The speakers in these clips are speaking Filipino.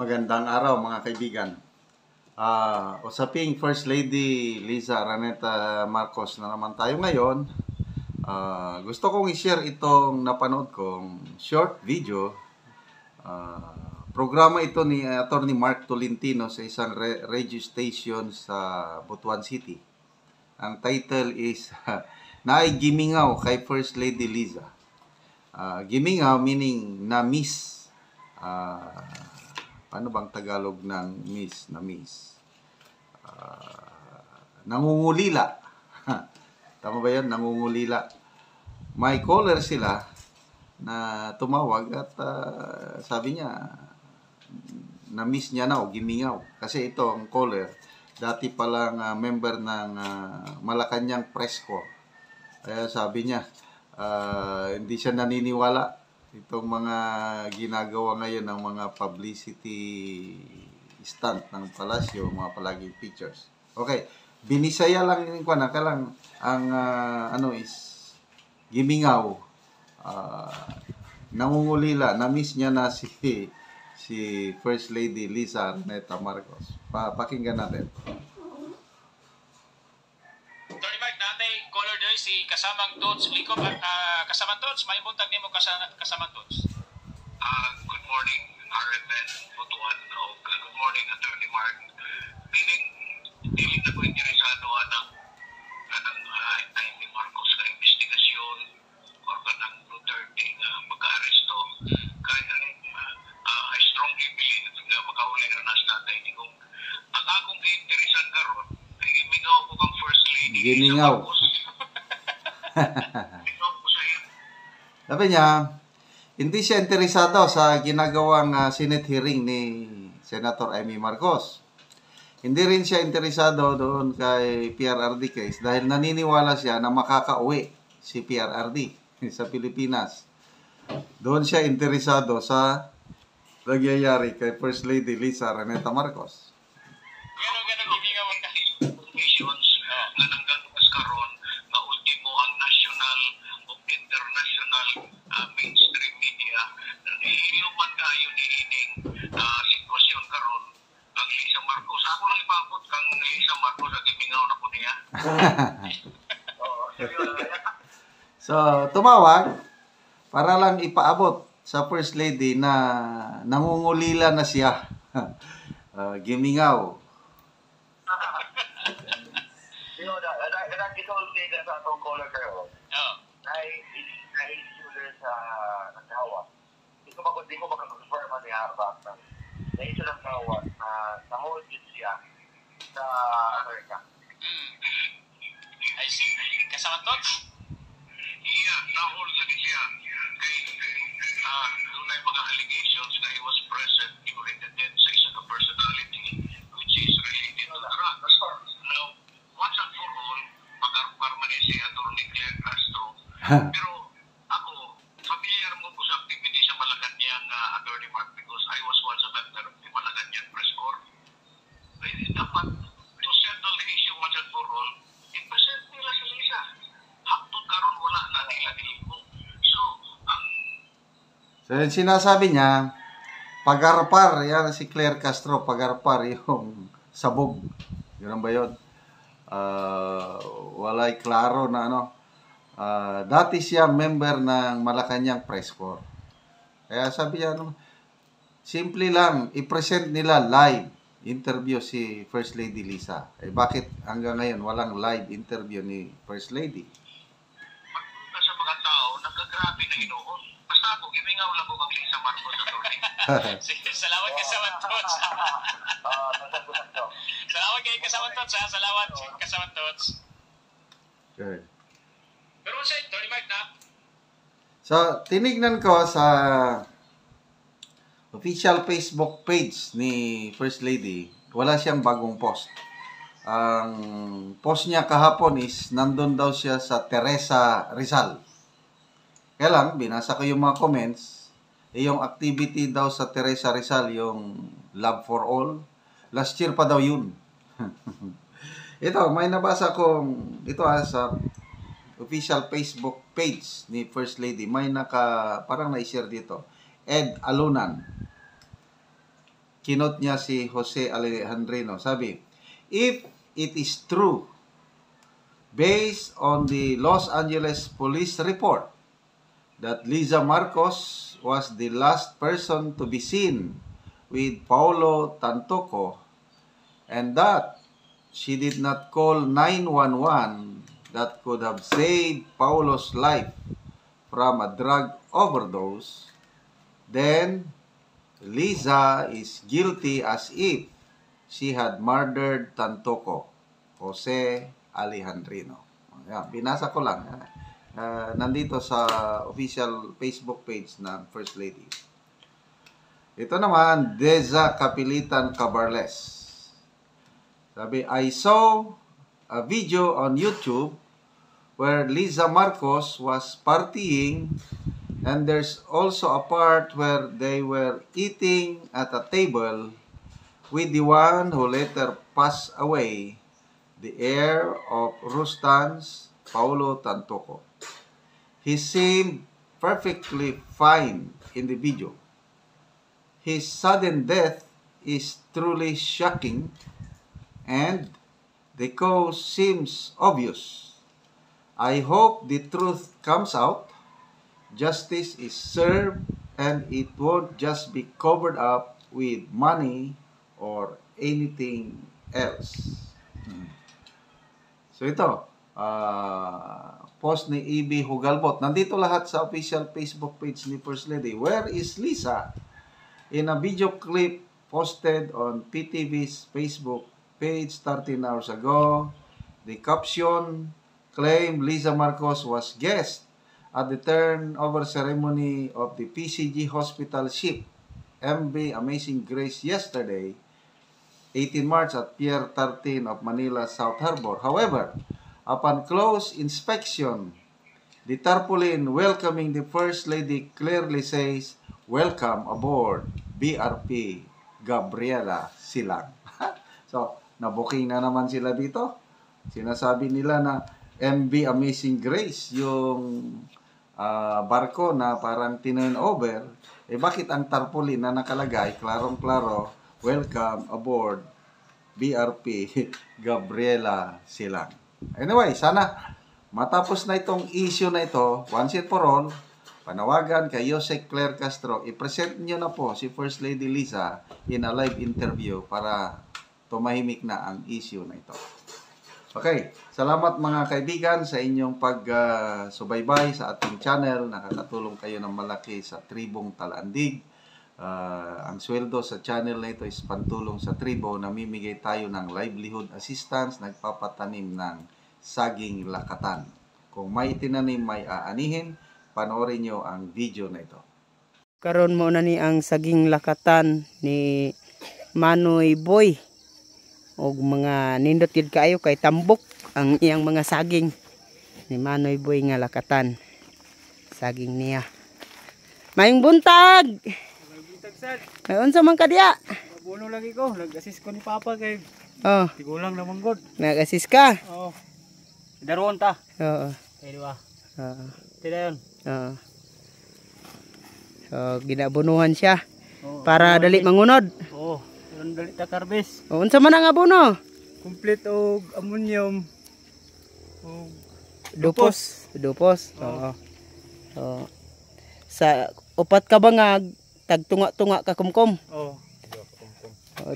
Magandang araw mga kaibigan. Usaping First Lady Liza Araneta Marcos na naman tayo ngayon. Gusto kong i-share itong napanood kong short video. Programa ito ni Attorney Mark Tolentino sa isang radio station sa Butuan City. Ang title is Naay Gimingaw kay First Lady Liza. Gimingaw meaning na-miss. Ano bang Tagalog ng miss? Na-miss. Nangungulila. Tama ba yun? Nangungulila. May caller sila na tumawag at sabi niya, na-miss niya na o gimingaw. Kasi ito, ang caller, dati palang member ng Malacanang Press Corps. Kaya sabi niya, hindi siya naniniwala itong mga ginagawa ngayon ng mga publicity stunt ng palasyo, mga palaging pictures. Okay, binisaya lang yung kalang ang is gimingaw, nangungulila, na-miss niya na si First Lady Liza Araneta Marcos. Pakinggan natin. Color day si kasamang Tots Likom at kasamang Tots may buntag nimo kasamang Tots. Good morning RFN Butuan o good morning Attorney Mark. Piling dili na ko interesado anang Amy Marcos ka investigasyon or kanang Duterte nga pag-aresto kaya I strongly believe nga makahuli na nastatay ni kung ang akong interesan karon ay gimingaw ko kang First Lady Gimingaw. Sabi niya, hindi siya interesado sa ginagawang Senate hearing ni Senator Amy Marcos. Hindi rin siya interesado doon kay PRRD case dahil naniniwala siya na makakauwi si PRRD sa Pilipinas. Doon siya interesado sa nagyayari kay First Lady Liza Araneta Marcos. Ganun gimingaw ka. Missions na nanggagas karon nga ultimo ang national o international mainstream media hiluman kayo ni ining sitwasyon karon ang Liza Marcos. Ako lang ipabot kang Liza Marcos at gimingaw na po niya. So, tumawag para lang ipaabot sa First Lady na nangungulila na siya. Gimingaw. Sa atong caller kayo. Na-issue sa naghawa. Hindi ko makakonfirm ang niharap na na-issue ng naghawa na na-hold yun siya sa Amerika. I see. Kasamang Tots? Yeah, na-hold sa siya. Kay doon ay mga allegations na he was present during the death sa isang personality which is related to drugs. Now, once and for all, pag-arpar man si Atty. Claire Castro. Pero ako, familiar mo ko sa activity sa Malacanang Attorney Mark because I was once a member of the Malacanang Press Corps. Dapat to settle the issue once and for all, i-present nila si Liza. Hapon karon wala na nila dito. So, yung sinasabi niya, pag-arpar, yan si Claire Castro, pag-arpar yung sabog. Yun ba yun? Walay klaro na dati siya member ng Malacanang Press Corps. Kaya sabi niya, simple lang, i-present nila live interview si First Lady Liza. Bakit hanggang ngayon walang live interview ni First Lady? Magpunta sa mga tao, nagkagrabe na inuon. Basta ako, gimingaw lang ko kang Liza Marcos Attorney. Salamat kasamang Tots. Salamat kay kasamang Tots ha. Salamat kasamang Tots. Okay. Pero sa Attorney Mark na. So, tinignan ko sa official Facebook page ni First Lady, wala siyang bagong post. Ang post niya kahapon is nandun daw siya sa Teresa Rizal. Kaya lang, binasa ko yung mga comments, yung activity daw sa Teresa Rizal, yung Love for All, last year pa daw yun. Ito, may nabasa kong, ito sa official Facebook page ni First Lady, may parang na-share dito, Ed Alunan. kinot niya si Jose Alejandrino. Sabi, if it is true, based on the Los Angeles police report, that Liza Marcos was the last person to be seen with Paulo Tantoco, and that she did not call 911 that could have saved Paulo's life from a drug overdose, then Liza is guilty as if she had murdered Tantoco, Jose Alejandrino. Ayan, binasa ko lang. Nandito sa official Facebook page ng First Lady. Ito naman, Deza Kapilitan Cabarles. Sabi, I saw a video on YouTube where Liza Marcos was partying, and there's also a part where they were eating at a table with the one who later passed away, the heir of Rustan's Paulo Tantoco. He seemed perfectly fine in the video. His sudden death is truly shocking, and the cause seems obvious. I hope the truth comes out, justice is served, and it won't just be covered up with money or anything else. So ito, post ni E.B. Hugalbot. Nandito lahat sa official Facebook page ni First Lady. Where is Liza? In a video clip posted on PTV's Facebook page 13 hours ago, the caption claimed Liza Marcos was guest at the turnover ceremony of the PCG Hospital ship MV Amazing Grace yesterday, 18 March at Pier 13 of Manila South Harbor. However, upon close inspection, the tarpaulin welcoming the First Lady clearly says, "Welcome aboard BRP Gabriela Silang." So, nabuking na naman sila dito. Sinasabi nila na MV Amazing Grace, yung barko na parang tinurn over, bakit ang tarpaulin na nakalagay, klarong-klaro, "Welcome aboard BRP Gabriela Silang." Anyway, sana matapos na itong issue na ito, once and for all, panawagan kay Jose Claire Castro, i-present nyo na po si First Lady Liza in a live interview para tumahimik na ang issue na ito. Okay, salamat mga kaibigan sa inyong pag-subaybay sa ating channel. Nakakatulong kayo ng malaki sa Tribong Talandig. Ang sweldo sa channel na ito is pantulong sa tribo. Namimigay tayo ng livelihood assistance, nagpapatanim ng saging lakatan. Kung may tinanim, may aanihin, panoorin nyo ang video na ito. Karon mo na ni ang saging lakatan ni Manoy Boy. Og mga nindot yun kaayo kay tambok ang iyang mga saging ni Manoy Boy nga lakatan. Saging niya. Maayong buntag! May unsa man ka diya? Buno lagi ko, nag-assist ko ni Papa kay tigulang na manggod. Nag-assist ka? Oo. Daruon ta. Oo. Kay diwa. Oo. Tida yun. Oo. So, ginabunuhan siya Oo. para dali mangunod. Oo. Yun dali ta karbes. O, unsa man ang abono? Complete og ammonium. Og Dupos. Dupos. Oo. Oo. Sa upat ka bangag, tagtunga-tunga ka kumkum. Oo.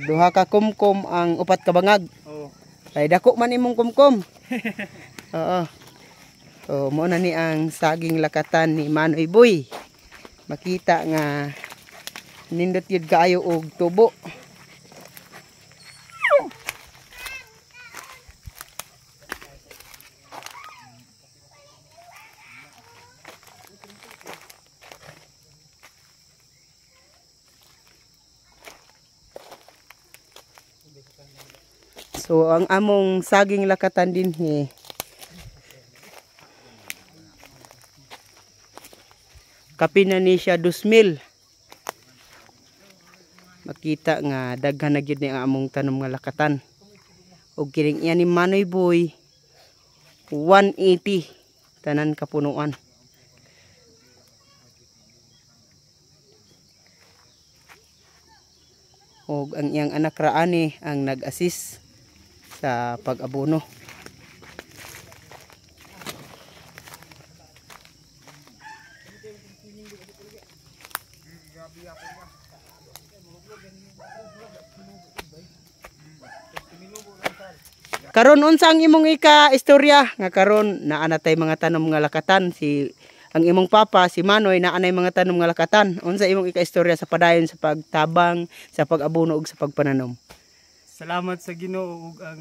Duha ka kumkum ang upat ka bangag. Oo. Ay dako man imong kumkum. Oo. So mo na ni ang saging lakatan ni Manoy Boy. Makita nga nindot yun kaayo og tubo. So ang among saging lakatan din kapin na ni siya 2,000. Makita nga daghan na gyud ni ang among tanom nga lakatan. Og kining iya ni Manoy Boy 180 tanan kapunuan. ug ang iyang anak raani ang nag-assist sa pag-abono. Karon unsa ang imong ika-istorya nga karon naa na tay mga tanom nga lakatan, si ang imong papa si Manoy naa nay mga tanom nga lakatan. Unsa imong ika-istorya sa padayon sa pagtabang, sa pag-abono ug sa pagpananom? Salamat sa Ginoo ug ang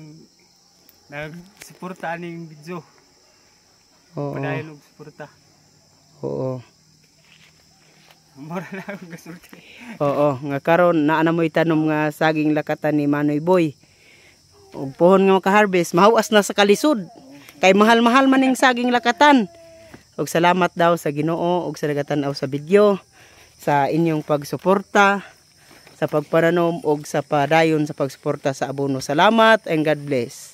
nagsuporta aning video. Oo. Padayon og suporta. Oo. Mura na akong gasulti. Oo, nga karon naa na mo'y tanom nga saging lakatan ni Manoy Boy. Ug pohon nga maka-harvest, mahuas na sa kalisod. Kay mahal-mahal man ning saging lakatan. Ug salamat daw sa Ginoo ug sa nagatan-aw sa video sa inyong pagsuporta sa pagpananom ug sa padayon sa pagsuporta sa abono. Salamat and God bless.